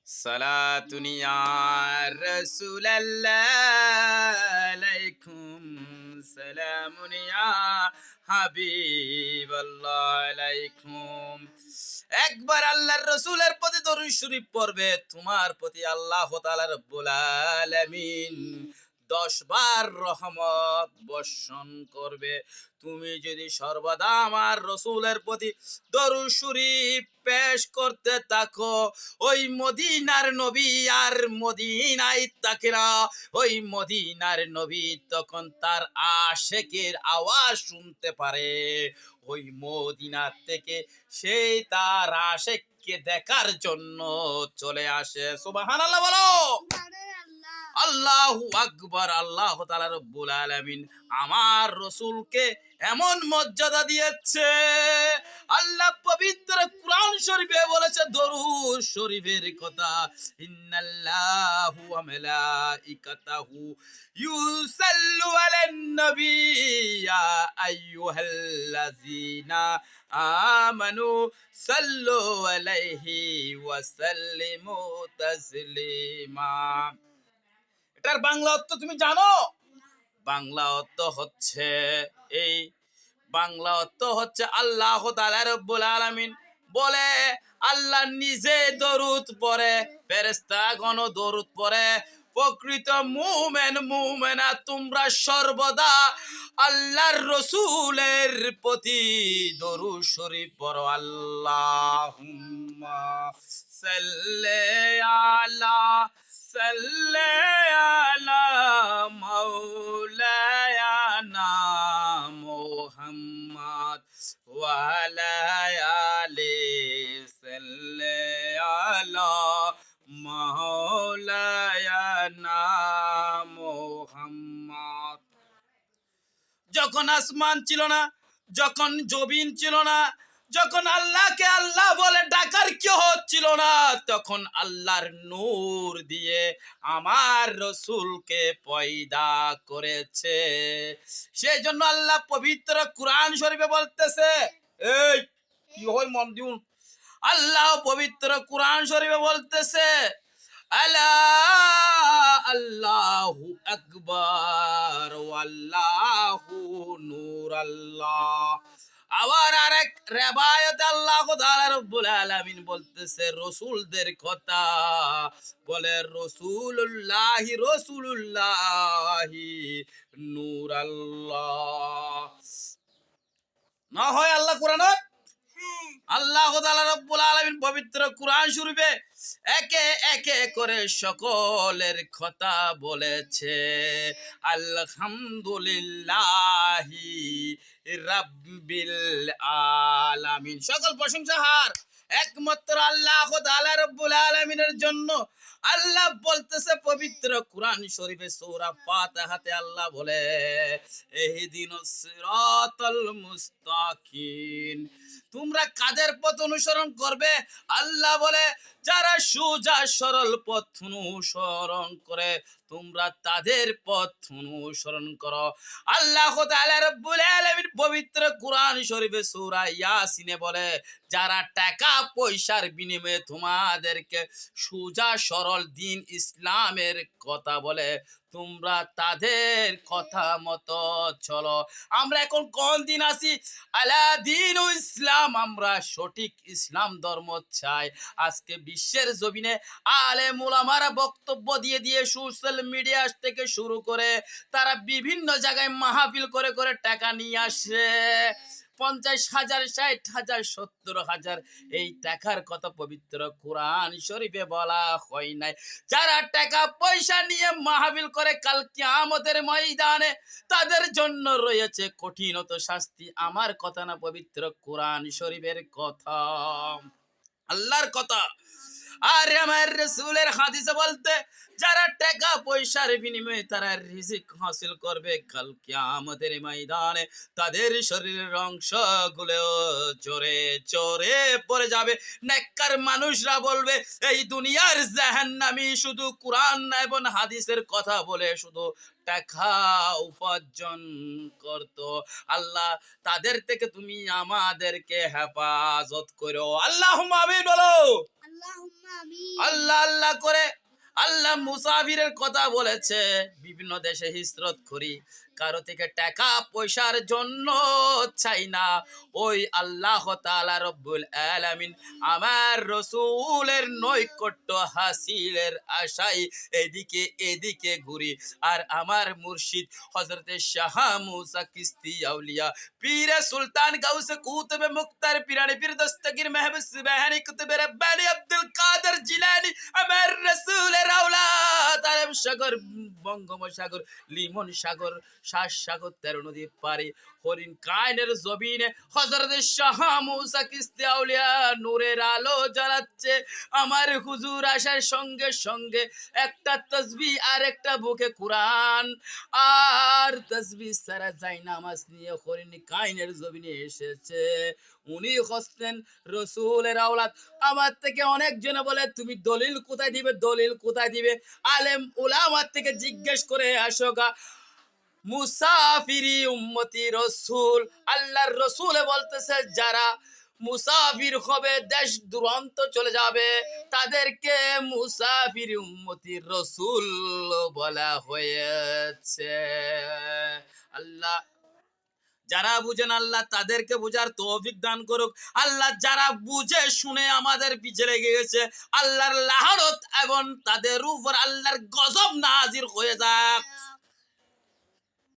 সালাতুন ইয়া রাসূলাল্লাহ আলাইকুম সালামুন ইয়া হাবিবাল্লাহ আলাইকুম। একবার আল্লাহর রাসূলের প্রতি দরুদ শরীফ পড়বে, তোমার প্রতি আল্লাহ তাআলা রব্বুল আলামিন 10 বার রহমত বর্ষণ করবে। তুমি যদি সর্বদা আমার রসুলের প্রতি দরুদ শরীফ পেশ করতে থাকো, ওই মদিনার নবী আর মদিনায় থাকে না। ওই মদিনার নবী তখন তার আশেকের আওয়াজ শুনতে পারে। ওই মদিনা থেকে সেই তার আশেককে দেখার জন্য চলে আসে। সুবহানাল্লাহ বলো। আল্লাহু আকবার। আল্লাহ তাআলা রব্বুল আলামিন আমার রাসূলকে এমন মর্যাদা দিয়েছে। আল্লাহ পবিত্র কুরআন শরীফে বলেছে দরুদ শরীফের কথা, ইন্নাল্লাহু ওয়া মালাইকাতাহু ইউসাল্লু আলান নবী ইয়া আইয়ুহাল্লাযীনা আমানু সাল্লু আলাইহি ওয়া সাল্লিমু তাসলিমা। এটার বাংলা অর্থ তুমি জানো? বাংলা অর্থ হচ্ছে এই বাংলা অর্থ হচ্ছে আল্লাহ তাআলা রব্বুল আলামিন বলে, আল্লাহ নিজে দরুদ পড়ে, ফেরেশতাগণ দরুদ পড়ে। প্রকৃত মুমিন মুমিনা তোমরা সর্বদা আল্লাহর রাসূলের প্রতি দরুদ শরীফ পড়ো। আল্লাহুম্মা সাল্লি আলা সাল্লি আলা মাওলানা মুহাম্মদ ওয়া আলা আলি সাল্লি আলা মাওলানা মুহাম্মদ। যখন আসমান ছিল না, যখন জমিন ছিল না, যখন আল্লাহকে আল্লাহ বলে ডাকার কেউ হচ্ছিল না, তখন আল্লাহর নূর দিয়ে আমার রসুলকে পয়দা করেছে। সেই জন্য আল্লাহ পবিত্র কুরআন শরীফে বলতেছে, এই কি হয় মন দিউন, আল্লাহ পবিত্র কুরআন শরীফে বলতেছে, আলা আল্লাহু আকবার ওয়াল্লাহু নূর আল্লাহ। আবার আরেক রিওয়ায়াতে আল্লাহ তাআলা রব্বুল আলামিন বলতেছে রাসূলদের কথা, বলে রাসূলুল্লাহি রাসূলুল্লাহি নূর আল্লাহ। না হয় আল্লাহ কোরআনত আল্লাহ তাআলা রব্বুল আলামিন পবিত্র কুরআন শরীফে একে একে করে সকলের কথা বলেছে। আলহামদুলিল্লাহি রাব্বিল আলামিন। সকল প্রশংসা হার একমাত্র আল্লাহ তাআলা রব্বুল আলামিনের জন্য। আল্লাহ বলতেছে পবিত্র কুরআন শরীফে সূরা ফাতিহাতে আল্লাহ বলে, ইহদিনাস সিরাতাল মুস্তাকিম। তোমরা কাদের পথ অনুসরণ করবে? আল্লাহ বলে, যারা সোজা সরল পথ অনুসরণ করে তোমরা তাদের পথ অনুসরণ করো। আল্লাহ তাআলা রব্বুল আলামিন পবিত্র কুরআন শরীফে সূরা ইয়াসিনে বলে, যারা টাকা পয়সার বিনিময়ে তোমাদেরকে সোজা সরল দ্বীন ইসলামের কথা বলে তোমরা তাদের কথা মতো চলো। আমরা এখন কোন দিন আছি? আলা দ্বীন ইসলাম। আমরা সঠিক ইসলাম ধর্ম চাই। আজকে বিশ্বের জমিনে আলেম উলামারা বক্তব্য দিয়ে দিয়ে সোশ্যাল মিডিয়া থেকে শুরু করে তারা বিভিন্ন জায়গায় মাহফিল করে করে টাকা নিয়ে আসে। 50,000, 60,000, 70,000 এই টাকার কথা পবিত্র কুরআন শরীফে বলা হয় নাই। যারা টাকা পয়সা নিয়ে মাহফিল করে কাল কিয়ামতের ময়দানে তাদের জন্য রয়েছে কঠিনত শাস্তি। আমার কথা না, পবিত্র কুরআন শরীফের কথা, আল্লাহর কথা। আর আমার রাসূলের হাদিসে বলতে, যারা টাকা পয়সার বিনিময়ে তারা রিজিক হাসিল করবে কাল কিয়ামতের ময়দানে তাদের শরীরের অংশগুলো জোরে জোরে পড়ে যাবে। নেককার মানুষরা বলবে, এই দুনিয়ার জাহান্নামী শুধু কুরআন এবং হাদিসের কথা বলে শুধু টাকা উপার্জন করত। আল্লাহ তাদের থেকে তুমি আমাদেরকে হেফাজত করো। আল্লাহুম্মা আমিন বলো। আল্লাহুম্মা আমিন। আল্লাহ আল্লাহ করে আল্লাহ মুসাফিরের কথা বলেছে। বিভিন্ন দেশে হিজরত করি, কারো থেকে টাকা পয়সার জন্য চাই না, ওই আল্লাহ তাআলা রব্বুল আলামিন আমার রসুলের নৈকট্য হাসিলের আশায় এদিকে এদিকে ঘুরি। আর আমার মুর্শিদ হযরতে শাহ মুসা চিশতি আউলিয়া পীরে সুলতান গাউসে কুতুবে মুক্তার পিরানি পীর দস্তগীর মেহবুব সুবহানী কুতুবে রব্বানী আব্দুল কাদের জিলানী আমার রাসূলের আওলাদ আরব সাগর, বঙ্গোপসাগর, লিমন সাগর, সাত সাগর, 13 নদী পারে হরিণ কায়নের জমিনে হযরতে শাহ মুসা চিশতি আউলিয়া নূরের আলো জ্বালাচ্ছে। আমার হুজুর আসার সঙ্গে সঙ্গে একটা তাসবিহ আর একটা বুকে কোরআন আর তাসবিহ সারা যায় নামাজ নিয়ে হরিণ কায়নের জমিনে এসেছে। উনি হচ্ছেন রসুলের আওলাদ। আমার থেকে অনেকজনে বলে তুমি দলিল কোথায় দিবে, দলিল কোথায় দিবে? আলেম উলামার থেকে জিজ্ঞেস করে আসো গা। মুসাফিরি উম্মতি রসুল, আল্লাহর রসুলে বলতেছে যারা মুসাফির হবে, দেশ দুরন্ত চলে যাবে, তাদেরকে মুসাফির উম্মতি রসুল বলা হয়েছে। আল্লাহ যারা বুঝেন আল্লাহ তাদেরকে বুঝার তৌফিক দান করুক। আল্লাহ যারা বুঝে শুনে আমাদের পিছে লেগে গেছে, আল্লাহর লাহরত এবং তাদের উপর আল্লাহর গজব নাজির হয়ে যাক।